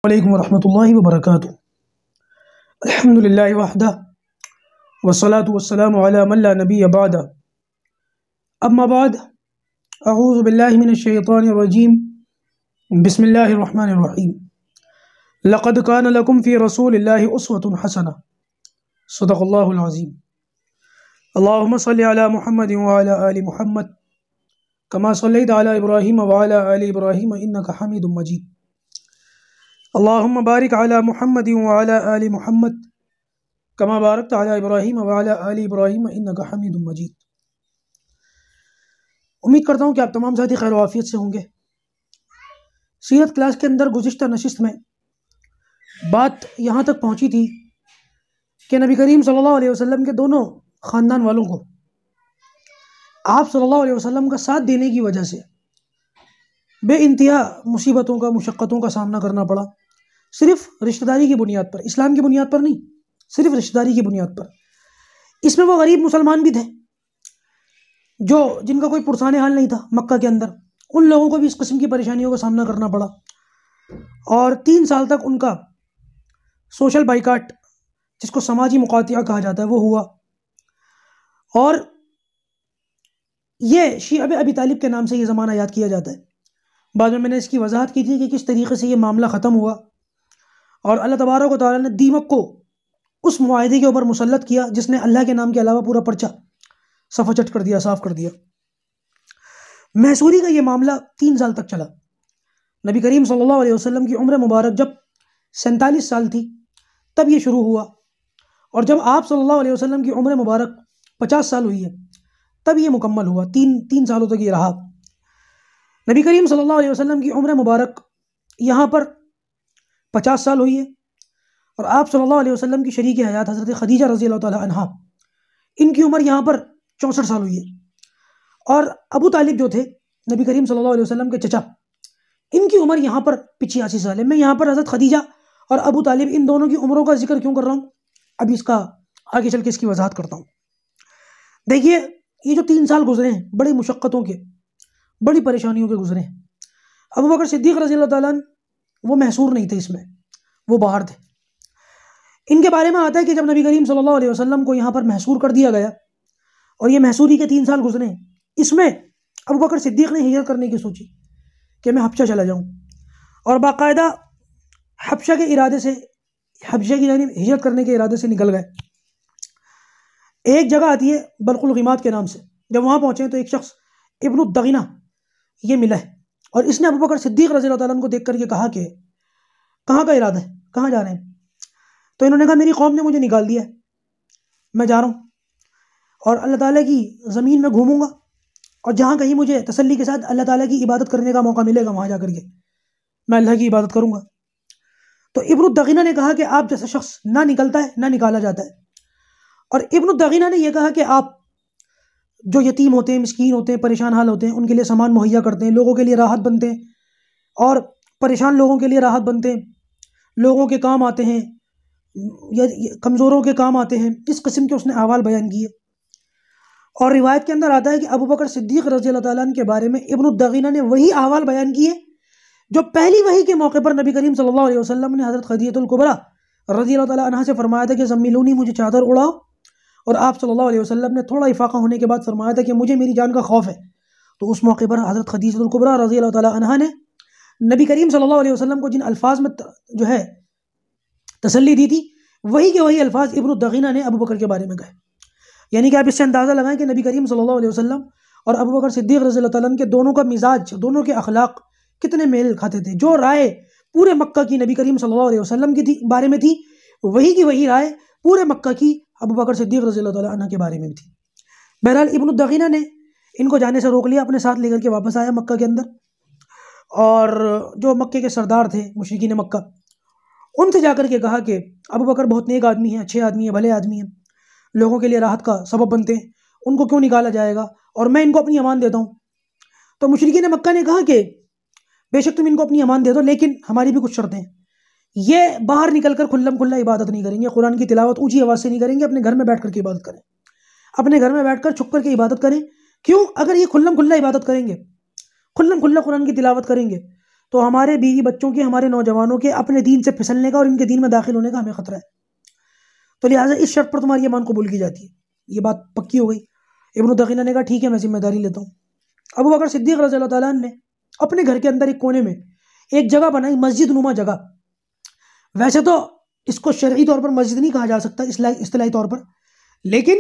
علیکم ورحمۃ اللہ وبرکاتہ۔ الحمد للہ وحدہ والصلاة والسلام علی من لا نبی بعدہ، اما بعد، اعوذ باللہ من الشیطان الرجیم، بسم اللہ الرحمن الرحیم۔ لقد کان لکم فی رسول اللہ اسوۃ حسنہ، صدق اللہ العظیم۔ اللہم صلی علی محمد وعلی آل محمد کما صلیت علی ابراہیم وعلی آل ابراہیم انک حمید مجید۔ اللہم بارک علی محمد وعلی آل محمد کما بارکت علی ابراہیم وعلی آل ابراہیم انک حمید مجید۔ امید کرتا ہوں کہ آپ تمام ساتھی خیر و عافیت سے ہوں گے۔ سیرت کلاس کے اندر گزشتہ نشست میں بات یہاں تک پہنچی تھی کہ نبی کریم صلی اللہ علیہ وسلم کے دونوں خاندان والوں کو آپ صلی اللہ علیہ وسلم کا ساتھ دینے کی وجہ سے بے انتہا مصیبتوں کا، مشقتوں کا سامنا کرنا پڑا، صرف رشتہ داری کی بنیاد پر، اسلام کی بنیاد پر نہیں، صرف رشتہ داری کی بنیاد پر۔ اس میں وہ غریب مسلمان بھی تھے جن کا کوئی پرسان حال نہیں تھا مکہ کے اندر، ان لوگوں کو بھی اس قسم کی پریشانیوں کا سامنا کرنا پڑا، اور 3 سال تک ان کا سوشل بائیکاٹ، جس کو سماجی مقاطعہ کہا جاتا ہے، وہ ہوا۔ اور یہ شیعہ ابی طالب کے نام سے یہ زمانہ یاد کیا جاتا ہے۔ بعد میں نے اس کی وضاحت کی تھی کہ کس طریقے سے یہ معاملہ ختم ہوا، اور اللہ تبارک و تعالیٰ نے دیمک کو اس معاہدے کے اوپر مسلط کیا جس نے اللہ کے نام کے علاوہ پورا پرچہ صفحہ چٹ کر دیا، صاف کر دیا۔ محصوری کا یہ معاملہ 3 سال تک چلا۔ نبی کریم صلی اللہ علیہ وسلم کی عمر مبارک جب 47 سال تھی تب یہ شروع ہوا، اور جب آپ صلی اللہ علیہ وسلم کی عمر مبارک 50 سال ہوئی ہے تب یہ مکمل ہوا۔ 3 سالوں تک یہ رہا۔ نبی کریم صلی اللہ علیہ وسلم کی عمر مبارک یہاں پر 50 سال ہوئی ہے، اور آپ صلی اللہ علیہ وسلم کی شریک حیات حضرت خدیجہ رضی اللہ تعالی عنہا، ان کی عمر یہاں پر 64 سال ہوئی ہے، اور ابو طالب جو تھے نبی کریم صلی اللہ علیہ وسلم کے چچا، ان کی عمر یہاں پر 85 سال ہے۔ میں یہاں پر حضرت خدیجہ اور ابو طالب ان دونوں کی عمروں کا ذکر کیوں کر رہا ہوں؟ ابھی اس کا آگے چل کے اس کی وضاحت کرتا ہوں۔ دیکھیے، یہ جو 3 سال گزرے ہیں بڑی مشقتوں کے، بڑی پریشانیوں کے گزرے ہیں۔ ابو بکر صدیق رضی اللہ تعالیٰ عنہ وہ محصور نہیں تھے، اس میں وہ باہر تھے۔ ان کے بارے میں آتا ہے کہ جب نبی کریم صلی اللہ علیہ وسلم کو یہاں پر محصور کر دیا گیا اور یہ محصوری کے 3 سال گزرے ہیں، اس میں ابو بکر صدیق نے ہجرت کرنے کی سوچی کہ میں حبشہ چلا جاؤں، اور باقاعدہ حبشہ کے ارادے سے، حبشہ کی یعنی ہجرت کرنے کے ارادے سے نکل گئے۔ ایک جگہ آتی ہے بلق الغیمات کے نام سے، جب وہاں پہنچے تو ایک شخص ابن الدغینہ یہ ملا ہے، اور اس نے ابو بکر صدیق رضی اللہ تعالیٰ عنہ کو دیکھ کر یہ کہا کہ کہاں کا ارادہ ہے، کہاں جا رہے ہیں؟ تو انہوں نے کہا میری قوم نے مجھے نکال دیا ہے، میں جا رہا ہوں اور اللہ تعالیٰ کی زمین میں گھوموں گا، اور جہاں کہیں مجھے تسلی کے ساتھ اللہ تعالیٰ کی عبادت کرنے کا موقع ملے گا وہاں جا کر کے میں اللہ کی عبادت کروں گا۔ تو ابن الدغینہ نے کہا کہ آپ جیسا شخص نہ نکلتا ہے نہ نکالا جاتا ہے، اور ابن الدغینہ نے یہ کہا کہ آپ جو یتیم ہوتے ہیں، مسکین ہوتے ہیں، پریشان حال ہوتے ہیں، ان کے لیے سامان مہیا کرتے ہیں، لوگوں کے لیے راحت بنتے ہیں، اور پریشان لوگوں کے لیے راحت بنتے ہیں، لوگوں کے کام آتے ہیں یا کمزوروں کے کام آتے ہیں، اس قسم کے اس نے احوال بیان کیے۔ اور روایت کے اندر آتا ہے کہ ابو بکر صدیق رضی اللہ تعالیٰ عنہ کے بارے میں ابن الدغینہ نے وہی احوال بیان کیے جو پہلی وحی کے موقع پر نبی کریم صلی اللہ علیہ وسلم نے حضرت خدیجہ الکبریٰ رضی اللہ تعالیٰ عنہا سے فرمایا تھا کہ زمیلونی، مجھے چادر اڑاؤ، اور آپ صلی اللہ علیہ وسلم نے تھوڑا افاقہ ہونے کے بعد فرمایا تھا کہ مجھے میری جان کا خوف ہے۔ تو اس موقع پر حضرت خدیجہ الکبریٰ رضی اللہ تعالیٰ عنہا نے نبی کریم صلی اللہ علیہ وسلم کو جن الفاظ میں جو ہے تسلی دی تھی، وہی کے وہی الفاظ ابن الدغینہ نے ابو بکر کے بارے میں کہے۔ یعنی کہ آپ اس سے اندازہ لگائیں کہ نبی کریم صلی اللہ علیہ وسلم اور ابو بکر صدیق رضی اللہ تعالیٰ عنہ کے دونوں کا مزاج، دونوں کے اخلاق کتنے میل کھاتے تھے۔ جو رائے پورے مکہ کی نبی کریم صلی اللہ علیہ وسلم کی بارے میں تھی، وہی کی وہی رائے پورے مکہ کی ابو بکر صدیق رضی اللہ تعالیٰ عنہ کے بارے میں بھی تھی۔ بہرحال ابن الدغینہ نے ان کو جانے سے روک لیا، اپنے ساتھ لے کر کے واپس آیا مکہ کے اندر، اور جو مکے کے سردار تھے مشرکین مکہ، ان سے جا کر کے کہا کہ ابو بکر بہت نیک آدمی ہیں، اچھے آدمی ہیں، بھلے آدمی ہیں، لوگوں کے لیے راحت کا سبب بنتے ہیں، ان کو کیوں نکالا جائے گا، اور میں ان کو اپنی امان دیتا ہوں۔ تو مشرکین مکہ نے کہا کہ بے شک تم ان کو اپنی امان دے دو، لیکن ہماری بھی کچھ شرطیں ہیں۔ یہ باہر نکل کر کھلم کھلا عبادت نہیں کریں گے، قرآن کی تلاوت اونچی آواز سے نہیں کریں گے، اپنے گھر میں بیٹھ کر کے عبادت کریں، اپنے گھر میں بیٹھ کر چھپ کر کے عبادت کریں۔ کیوں؟ اگر یہ کھلم کھلا عبادت کریں گے، کھلم کھلا قرآن کی تلاوت کریں گے، تو ہمارے بیوی بچوں کے، ہمارے نوجوانوں کے اپنے دین سے پھسلنے کا اور ان کے دین میں داخل ہونے کا ہمیں خطرہ ہے. تو لہٰذا اس شرط پر تمہاری ایمان قبول کی جاتی ہے. یہ بات پکی ہو گئی. ابن دغینہ نے کہا ٹھیک ہے میں ذمہ داری لیتا ہوں. ابو بکر صدیق رضی اللہ تعالیٰ عنہ نے اپنے گھر کے اندر ایک کونے میں ایک جگہ بنائی، مسجد نما جگہ. ویسے تو اس کو شرعی طور پر مسجد نہیں کہا جا سکتا اصطلاحی طور پر، لیکن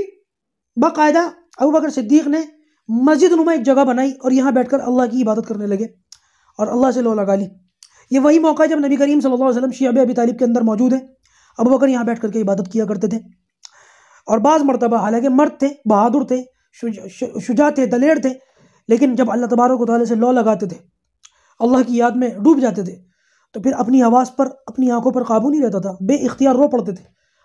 باقاعدہ ابو بکر صدیق نے مسجد نما ایک جگہ بنائی اور یہاں بیٹھ کر اللہ کی عبادت کرنے لگے اور اللہ سے لو لگا لی. یہ وہی موقع ہے جب نبی کریم صلی اللہ علیہ وسلم شیعہ ابی طالب کے اندر موجود ہیں. ابو بکر یہاں بیٹھ کر کے عبادت کیا کرتے تھے. اور بعض مرتبہ حالانکہ مرد تھے، بہادر تھے، شجاع تھے، دلیر تھے، لیکن جب اللہ تبارک و تعالیٰ سے لو لگاتے تھے، اللہ کی یاد میں ڈوب جاتے تھے، تو پھر اپنی آواز پر، اپنی آنکھوں پر قابو نہیں رہتا تھا، بے اختیار رو پڑتے تھے،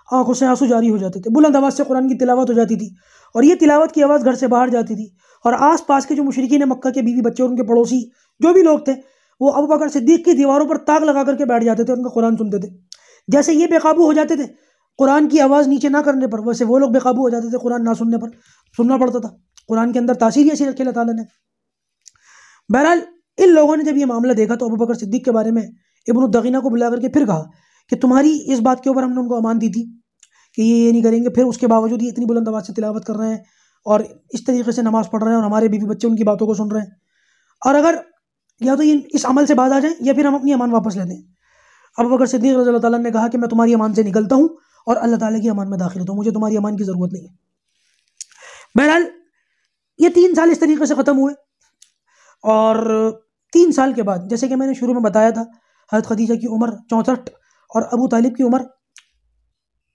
آنکھوں سے آنسو جاری ہو جاتے تھے، بلند آواز سے قرآن کی تلاوت ہو جاتی تھی، اور یہ تلاوت کی آواز گھر سے باہر جاتی تھی، اور آس پاس کے جو مشرکین مکہ کے بیوی بچے اور ان کے پڑوسی جو بھی لوگ تھے، وہ ابو بکر صدیق کی دیواروں پر تاغ لگا کر کے بیٹھ جاتے تھے، ان کا قرآن سنتے تھے. جیسے یہ بے قابو ہو جاتے تھے قرآن کی آواز نیچے نہ کرنے پر، ویسے وہ لوگ بے قابو ہو جاتے تھے قرآن نہ سننے پر. سننا پڑتا تھا. قرآن کے اندر تاثیر ایسی رکھی اللہ تعالیٰ نے. بہرحال ان لوگوں نے جب یہ معاملہ دیکھا تو ابو بکر صدیق کے بارے میں ابن الدغینہ کو بلا کر کے پھر کہا کہ تمہاری اس بات کے اوپر ہم نے ان کو امان دی تھی کہ یہ نہیں کریں گے، پھر اس کے باوجود یہ اتنی بلند آواز سے تلاوت کر رہے ہیں اور اس طریقے سے نماز پڑھ رہے ہیں اور ہمارے بیوی بچے ان کی باتوں کو سن رہے ہیں، اور اگر یا تو یہ اس عمل سے باز آ جائیں یا پھر ہم اپنی امان واپس لے دیں. ابو بکر صدیق رضی اللہ تعالیٰ نے کہا کہ میں تمہاری امان سے نکلتا ہوں اور اللہ تعالیٰ کی امان میں داخل ہوتا ہوں، مجھے تمہاری امان کی ضرورت نہیں ہے. بہرحال یہ 3 سال اس طریقے سے ختم ہوئے، اور 3 سال کے بعد جیسے کہ میں نے شروع میں بتایا تھا حضرت خدیجہ کی عمر 64 اور ابو طالب کی عمر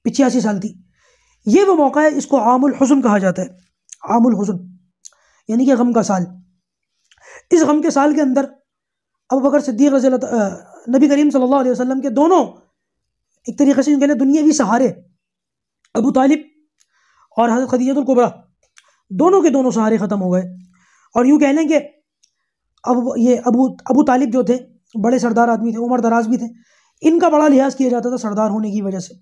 85 سال تھی. یہ وہ موقع ہے، اس کو عام الحزن کہا جاتا ہے. عام الحزن یعنی کہ غم کا سال. اس غم کے سال کے اندر ابو بکر صدیق رضی اللہ نبی کریم صلی اللہ علیہ وسلم کے دونوں ایک طریقے سے کہنے دنیاوی سہارے ابو طالب اور حضرت خدیجہ الکبریٰ دونوں کے دونوں سہارے ختم ہو گئے. اور یوں کہہ لیں کہ ابو طالب جو تھے بڑے سردار آدمی تھے، عمر دراز بھی تھے، ان کا بڑا لحاظ کیا جاتا تھا سردار ہونے کی وجہ سے،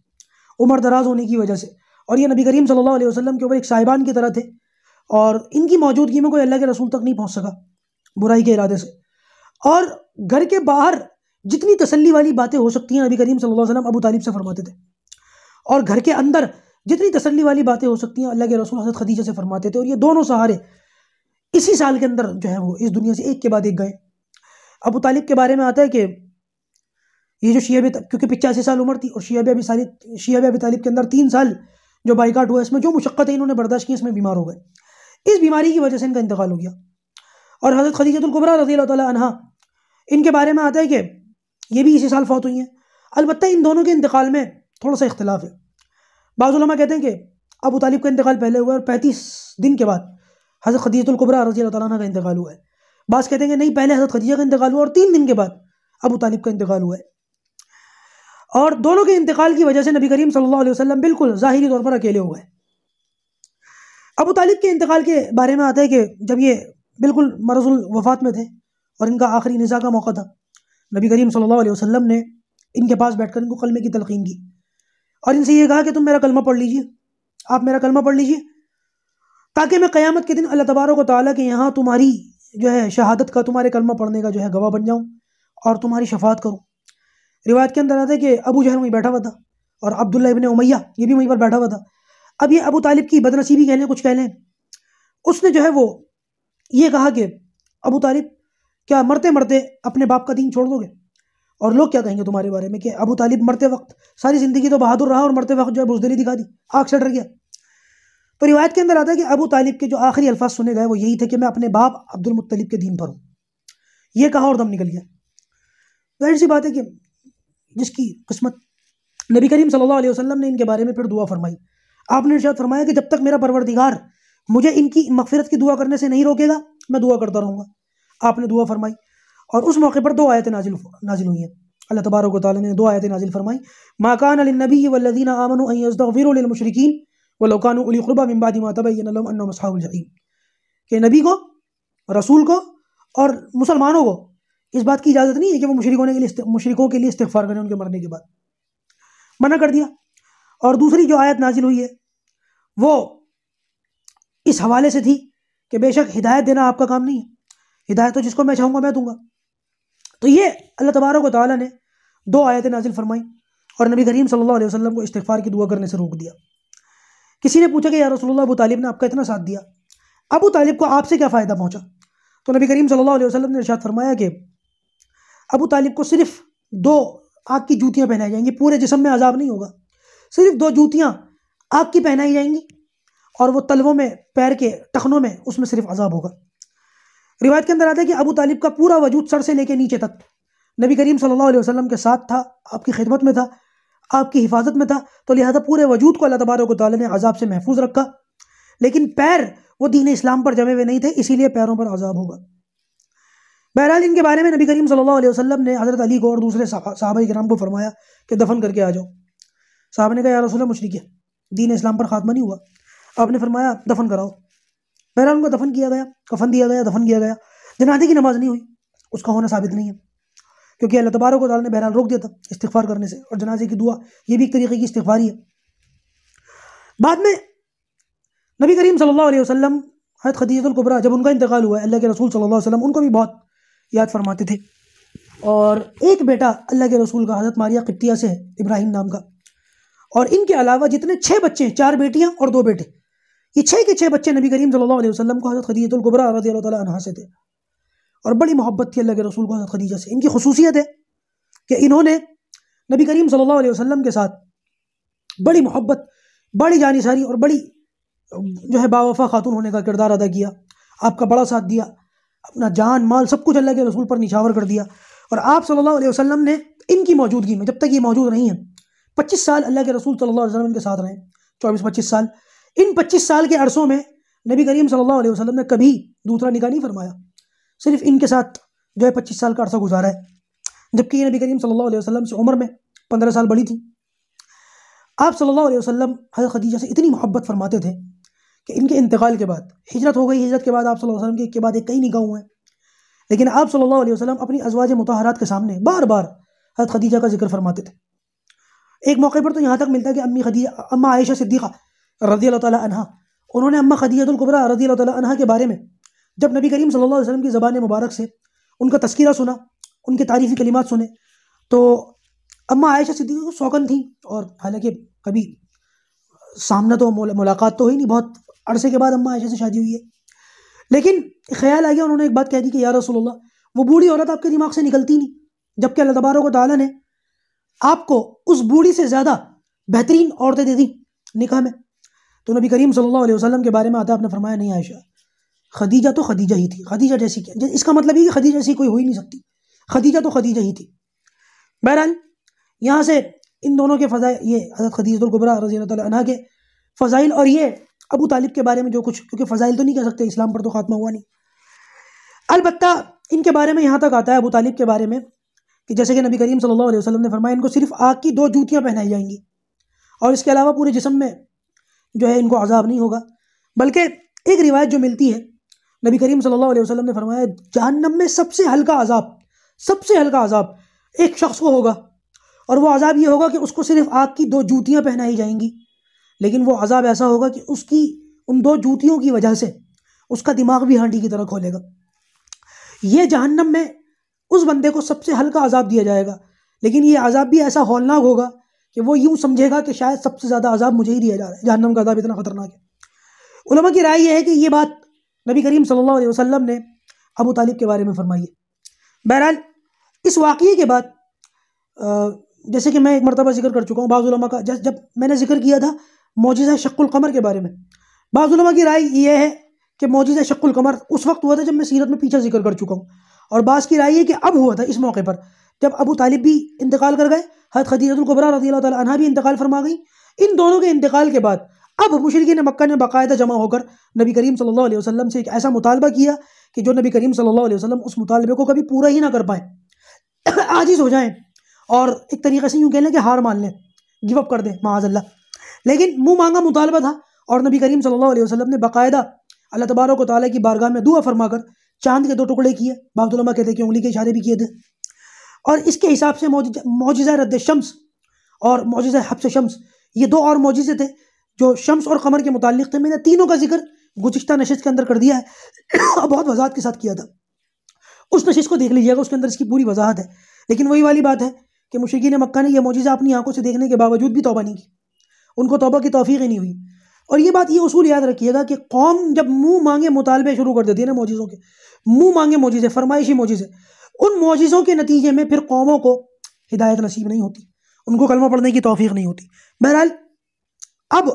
عمر دراز ہونے کی وجہ سے، اور یہ نبی کریم صلی اللہ علیہ وسلم کے اوپر ایک صاحبان کی طرح تھے، اور ان کی موجودگی میں کوئی اللہ کے رسول تک نہیں پہنچ سکا برائی کے ارادے سے. اور گھر کے باہر جتنی تسلی والی باتیں ہو سکتی ہیں نبی کریم صلی اللہ علیہ وسلم ابو طالب سے فرماتے تھے، اور گھر کے اندر جتنی تسلی والی باتیں ہو سکتی ہیں اللہ کے رسول حضرت خدیجہ سے فرماتے تھے. اور یہ دونوں سہارے اسی سال کے اندر جو ہے وہ اس دنیا سے ایک کے بعد ایک گئے. ابو طالب کے بارے میں آتا ہے کہ یہ جو کیونکہ 85 سال عمر تھی، اور شیعہ ابی طالب کے اندر 3 سال جو بائیکاٹ ہوا، اس میں جو مشقتیں انہوں نے برداشت کی، اس میں بیمار ہو گئے. اس بیماری کی وجہ سے ان کا انتقال ہو گیا. اور حضرت خدیجہ الکبریٰ رضی اللہ تعالیٰ عنہا، ان کے بارے میں آتا ہے کہ یہ بھی اسی سال فوت ہوئی ہیں. البتہ ان دونوں کے انتقال میں تھوڑا سا اختلاف ہے. بعض علماء کہتے ہیں کہ ابو طالب کا انتقال پہلے ہوا ہے اور 35 دن کے بعد حضرت خدیجہ الکبریٰ رضی اللہ تعالیٰ عنہ کا انتقال ہوا ہے. بعض کہتے ہیں کہ نہیں، پہلے حضرت خدیجہ کا انتقال ہوا اور 3 دن کے بعد ابو طالب کا انتقال ہوا ہے. اور دونوں کے انتقال کی وجہ سے نبی کریم صلی اللہ علیہ وسلم بالکل ظاہری طور پر اکیلے ہو گئے. ابو طالب کے انتقال کے بارے میں آتا ہے کہ جب یہ بالکل مرض الوفات میں تھے اور ان کا آخری نزاع کا موقع تھا، نبی کریم صلی اللہ علیہ وسلم نے ان کے پاس بیٹھ کر ان کو کلمے کی تلقین کی اور ان سے یہ کہا کہ تم میرا کلمہ پڑھ لیجئے، آپ میرا کلمہ پڑھ لیجئے، تاکہ میں قیامت کے دن اللہ تبارک و تعالیٰ کے یہاں تمہاری جو ہے شہادت کا، تمہارے کلمہ پڑھنے کا جو ہے گواہ بن جاؤں اور تمہاری شفاعت کروں. روایت کے اندر آتا ہے کہ ابو جہل وہیں بیٹھا ہوا تھا اور عبداللہ ابن امیہ یہ بھی وہیں پر بیٹھا ہوا تھا. اب یہ ابو طالب کی بدنصیبی کہہ لیں، کچھ کہہ لیں، اس نے جو ہے وہ یہ کہا کہ ابو طالب کیا مرتے مرتے اپنے باپ کا دین چھوڑ دو گے؟ اور لوگ کیا کہیں گے تمہارے بارے میں کہ ابو طالب مرتے وقت ساری زندگی تو بہادر رہا اور مرتے وقت جو ہے بزدلی دکھا دی، آگ سے ڈر گیا. تو روایت کے اندر آتا ہے کہ ابو طالب کے جو آخری الفاظ سنے گئے وہ یہی تھے کہ میں اپنے باپ عبد المطلب کے دین پر ہوں. یہ کہا اور دم نکل گیا. ظاہر سی بات ہے کہ جس کی قسمت. نبی کریم صلی اللہ علیہ وسلم نے ان کے بارے میں پھر دعا فرمائی. آپ نے ارشاد فرمایا کہ جب تک میرا پروردگار مجھے ان کی مغفرت کی دعا کرنے سے نہیں روکے گا میں دعا کرتا رہوں گا. آپ نے دعا فرمائی اور اس موقع پر 2 آیتیں نازل ہوئی ہیں. اللہ تبارک و تعالیٰ نے 2 آیتیں نازل فرمائی. ما کان للنبی والذین آمنوا ان یستغفروا للمشرکین ولو كانوا اولی قربى من بعد ما تبین لهم انهم اصحاب الجحیم، کہ نبی کو، رسول کو اور مسلمانوں کو اس بات کی اجازت نہیں ہے کہ وہ مشرکوں کے لیے استغفار کریں ان کے مرنے کے بعد. منع کر دیا. اور دوسری جو آیت نازل ہوئی ہے وہ اس حوالے سے تھی کہ بے شک ہدایت دینا آپ کا کام نہیں ہے، ہدایت تو جس کو میں چاہوں گا میں دوں گا. تو یہ اللہ تبارک و تعالیٰ نے 2 آیتیں نازل فرمائیں اور نبی کریم صلی اللہ علیہ وسلم کو استغفار کی دعا کرنے سے روک دیا۔ کسی نے پوچھا کہ یا رسول اللہ ابو طالب نے آپ کا اتنا ساتھ دیا، ابو طالب کو آپ سے کیا فائدہ پہنچا؟ تو نبی کریم صلی اللہ علیہ وسلم نے ارشاد فرمایا کہ ابو طالب کو صرف 2 آگ کی جوتیاں پہنائی جائیں گی، پورے جسم میں عذاب نہیں ہوگا، صرف 2 جوتیاں آگ کی پہنائی جائیں گی اور وہ تلووں میں، پیر کے ٹخنوں میں، اس میں صرف عذاب ہوگا۔ روایت کے اندر آتا ہے کہ ابو طالب کا پورا وجود سر سے لے کے نیچے تک نبی کریم صلی اللہ علیہ وسلم کے ساتھ تھا، آپ کی خدمت میں تھا، آپ کی حفاظت میں تھا، تو لہذا پورے وجود کو اللہ تبارک و تعالیٰ نے عذاب سے محفوظ رکھا، لیکن پیر وہ دین اسلام پر جمے ہوئے نہیں تھے، اسی لیے پیروں پر عذاب ہوگا۔ بہرحال ان کے بارے میں نبی کریم صلی اللہ علیہ وسلم نے حضرت علی کو اور دوسرے صحابہ کرام کو فرمایا کہ دفن کر کے آ جاؤ۔ صحابہ نے کہا یا رسول اللہ مشرک ہے، دین اسلام پر خاتمہ نہیں ہوا۔ آپ نے فرمایا دفن کراؤ۔ بہرحال ان کو دفن کیا گیا، کفن دیا گیا، دفن کیا گیا۔ جنازے کی نماز نہیں ہوئی، اس کا ہونا ثابت نہیں ہے، کیونکہ اللہ تبارک و تعالیٰ نے بہرحال روک دیا تھا استغفار کرنے سے، اور جنازے کی دعا یہ بھی ایک طریقے کی استغفاری ہے۔ بعد میں نبی کریم صلی اللہ علیہ وسلم حضرت خدیجہ الکبریٰ جب ان کا انتقال ہوا، اللہ کے رسول صلی اللہ علیہ وسلم ان کو بھی بہت یاد فرماتے تھے، اور ایک بیٹا اللہ کے رسول کا حضرت ماریہ قبطیہ سے ہے، ابراہیم نام کا، اور ان کے علاوہ جتنے 6 بچے ہیں، 4 بیٹیاں اور 2 بیٹے، یہ 6 کے 6 بچے نبی کریم صلی اللہ علیہ وسلم کو حضرت خدیجہ الکبریٰ رضی اللہ تعالیٰ عنہا سے تھے، اور بڑی محبت تھی اللہ کے رسول کو حضرت خدیجہ سے۔ ان کی خصوصیت ہے کہ انہوں نے نبی کریم صلی اللہ علیہ وسلم کے ساتھ بڑی محبت، بڑی جانثاری اور بڑی جو ہے باوفا خاتون ہونے کا کردار ادا کیا، آپ کا بڑا ساتھ دیا، اپنا جان مال سب کچھ اللہ کے رسول پر نچھاور کر دیا، اور آپ صلی اللہ علیہ وسلم نے ان کی موجودگی میں، جب تک یہ موجود نہیں ہیں، 25 سال اللہ کے رسول صلی اللہ علیہ وسلم کے ساتھ رہے، 24-25 سال، ان 25 سال کے عرصوں میں نبی کریم صلی اللہ علیہ وسلم نے کبھی دوسرا نکاح نہیں فرمایا، صرف ان کے ساتھ جو ہے 25 سال کا عرصہ گزارا ہے، جبکہ یہ نبی کریم صلی اللہ علیہ وسلم سے عمر میں 15 سال بڑی تھی۔ آپ صلی اللہ علیہ وسلم حضرت خدیجہ سے اتنی محبت فرماتے تھے کہ ان کے انتقال کے بعد ہجرت ہو گئی، ہجرت کے بعد آپ صلی اللہ علیہ وسلم کے بعد کئی نکاح ہوئے ہیں، لیکن آپ صلی اللہ علیہ وسلم اپنی ازواج مطہرات کے سامنے بار بار حضرت خدیجہ کا ذکر فرماتے تھے۔ ایک موقع پر تو یہاں تک ملتا ہے کہ اماں عائشہ صدیقہ رضی اللہ تعالیٰ عنہا، انہوں نے اماں خدیجہ الکبریٰ رضی اللہ تعالیٰ عنہا کے بارے میں جب نبی کریم صلی اللہ علیہ وسلم کی زبان مبارک سے ان کا تذکرہ سنا، ان کے تعریفی کلمات سنے، تو اماں عائشہ صدیقہ کو سوگن تھیں، اور حالانکہ کبھی سامنا تو ملاقات تو ہوئی نہیں، بہت عرصے کے بعد اماں عائشہ سے شادی ہوئی ہے، لیکن خیال آ گیا، انہوں نے ایک بات کہہ دی کہ یا رسول اللہ وہ بوڑھی عورت آپ کے دماغ سے نکلتی نہیں، جبکہ اللہ تبارک و تعالیٰ نے آپ کو اس بوڑھی سے زیادہ بہترین عورتیں دے دیں نکاح میں۔ تو نبی کریم صلی اللہ علیہ وسلم کے بارے میں آتا آپ نے فرمایا نہیں عائشہ، خدیجہ تو خدیجہ ہی تھی، خدیجہ جیسی کیا، اس کا مطلب یہ کہ خدیجہ جیسی کوئی ہو ہی نہیں سکتی، خدیجہ تو خدیجہ ہی تھی۔ بہرحال یہاں سے ان دونوں کے فضائل، یہ حضرت خدیجہ الکبریٰ رضی اللہ تعالیٰ عنہا کے فضائل، اور یہ ابو طالب کے بارے میں جو کچھ، کیونکہ فضائل تو نہیں کہہ سکتے، اسلام پر تو خاتمہ ہوا نہیں، البتہ ان کے بارے میں یہاں تک آتا ہے ابو طالب کے بارے میں کہ جیسے کہ نبی کریم صلی اللہ علیہ وسلم نے فرمایا ان کو صرف آگ کی 2 جوتیاں پہنائی جائیں گی، اور اس کے علاوہ پورے جسم میں جو ہے ان کو عذاب نہیں ہوگا، بلکہ ایک روایت جو ملتی ہے نبی کریم صلی اللہ علیہ وسلم نے فرمایا جہنم میں سب سے ہلکا عذاب ایک شخص کو ہوگا، اور وہ عذاب یہ ہوگا کہ اس کو صرف آگ کی 2 جوتیاں پہنائی جائیں گی، لیکن وہ عذاب ایسا ہوگا کہ اس کی ان 2 جوتیوں کی وجہ سے اس کا دماغ بھی ہانڈی کی طرح کھولے گا۔ یہ جہنم میں اس بندے کو سب سے ہلکا عذاب دیا جائے گا، لیکن یہ عذاب بھی ایسا ہولناک ہوگا کہ وہ یوں سمجھے گا کہ شاید سب سے زیادہ عذاب مجھے ہی دیا جا رہا ہے، جہنم کا عذاب اتنا خطرناک ہے۔ علماء کی رائے یہ ہے کہ یہ بات نبی کریم صلی اللہ علیہ وسلم نے ابو طالب کے بارے میں فرمائی ہے۔ بہرحال اس واقعے کے بعد جیسے کہ میں ایک مرتبہ ذکر کر چکا ہوں، بعض علماء کا جب میں نے ذکر کیا تھا معجزہ شق القمر کے بارے میں، بعض علماء کی رائے یہ ہے کہ معجزہ شق القمر اس وقت ہوا تھا جب میں سیرت میں پیچھے ذکر کر چکا ہوں، اور بعض کی رائے یہ کہ اب ہوا تھا اس موقع پر جب ابو طالب بھی انتقال کر گئے، حضرت خدیجہ الکبریٰ رضی اللہ تعالیٰ عنہا بھی انتقال فرما گئی۔ ان دونوں کے انتقال کے بعد اب مشرکین مکہ نے باقاعدہ جمع ہو کر نبی کریم صلی اللہ علیہ وسلم سے ایک ایسا مطالبہ کیا کہ جو نبی کریم صلی اللہ علیہ وسلم اس مطالبے کو کبھی پورا ہی نہ کر پائیں، عاجز ہو جائیں، اور ایک طریقے سے یوں کہہ لیں کہ ہار مان لیں، گیو اپ کر دیں معاذ اللہ، لیکن منہ مانگا مطالبہ تھا، اور نبی کریم صلی اللہ علیہ وسلم نے باقاعدہ اللہ تبارک و تعالیٰ کی بارگاہ میں دعا فرما کر چاند کے 2 ٹکڑے کیے، بعض علماء کہتے ہیں کہ انگلی کے اشارے بھی کیے تھے، اور اس کے حساب سے معجزہ رد شمس اور معجزہ حبس شمس، یہ 2 اور معجزے تھے جو شمس اور قمر کے متعلق تھے۔ میں نے تینوں کا ذکر گزشتہ نشست کے اندر کر دیا ہے اور بہت وضاحت کے ساتھ کیا تھا۔ اس نشست کو دیکھ لیجیے گا، اس کے اندر اس کی پوری وضاحت ہے۔ لیکن وہی والی بات ہے کہ مشرکین مکہ نے یہ معجزہ اپنی آنکھوں سے دیکھنے کے باوجود بھی توبہ نہیں کی، ان کو توبہ کی توفیق ہی نہیں ہوئی۔ اور یہ بات، یہ اصول یاد رکھیے گا کہ قوم جب منہ مانگے مطالبے شروع کر دیتی ہے نا معجزوں کے، منہ مانگے معجزے، فرمائشی معجزے، ان معجزوں کے نتیجے میں پھر قوموں کو ہدایت نصیب نہیں ہوتی، ان کو کلمہ پڑھنے کی توفیق نہیں ہوتی۔ بہرحال اب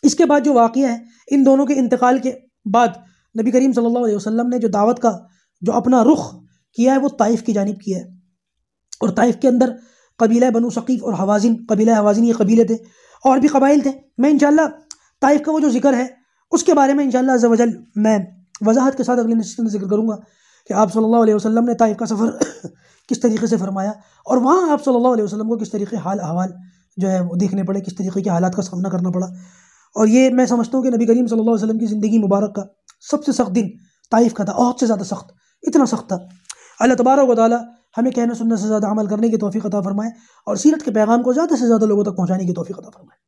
اس کے بعد جو واقعہ ہے، ان دونوں کے انتقال کے بعد نبی کریم صلی اللہ علیہ وسلم نے جو دعوت کا جو اپنا رخ کیا ہے وہ طائف کی جانب کیا ہے، اور طائف کے اندر قبیلہ بنو ثقیف اور حوازن، قبیلہ حوازن یہ قبیلے تھے، اور بھی قبائل تھے۔ میں انشاءاللہ طائف کا وہ جو ذکر ہے اس کے بارے میں انشاءاللہ عز و جل میں وضاحت کے ساتھ اگلی نشست میں ذکر کروں گا کہ آپ صلی اللہ علیہ وسلم نے طائف کا سفر کس طریقے سے فرمایا، اور وہاں آپ صلی اللہ علیہ وسلم کو کس طریقے حال احوال جو ہے وہ دیکھنے پڑے، کس طریقے کے حالات کا سامنا کرنا پڑا۔ اور یہ میں سمجھتا ہوں کہ نبی کریم صلی اللہ علیہ وسلم کی زندگی مبارک کا سب سے سخت دن طائف کا تھا، بہت سے زیادہ سخت، اتنا سخت تھا۔ اللہ تبارک و تعالی ہمیں کہنے سننے سے زیادہ عمل کرنے کی توفیق عطا فرمائے، اور سیرت کے پیغام کو زیادہ سے زیادہ لوگوں تک پہنچانے کی توفیق عطا فرمائے۔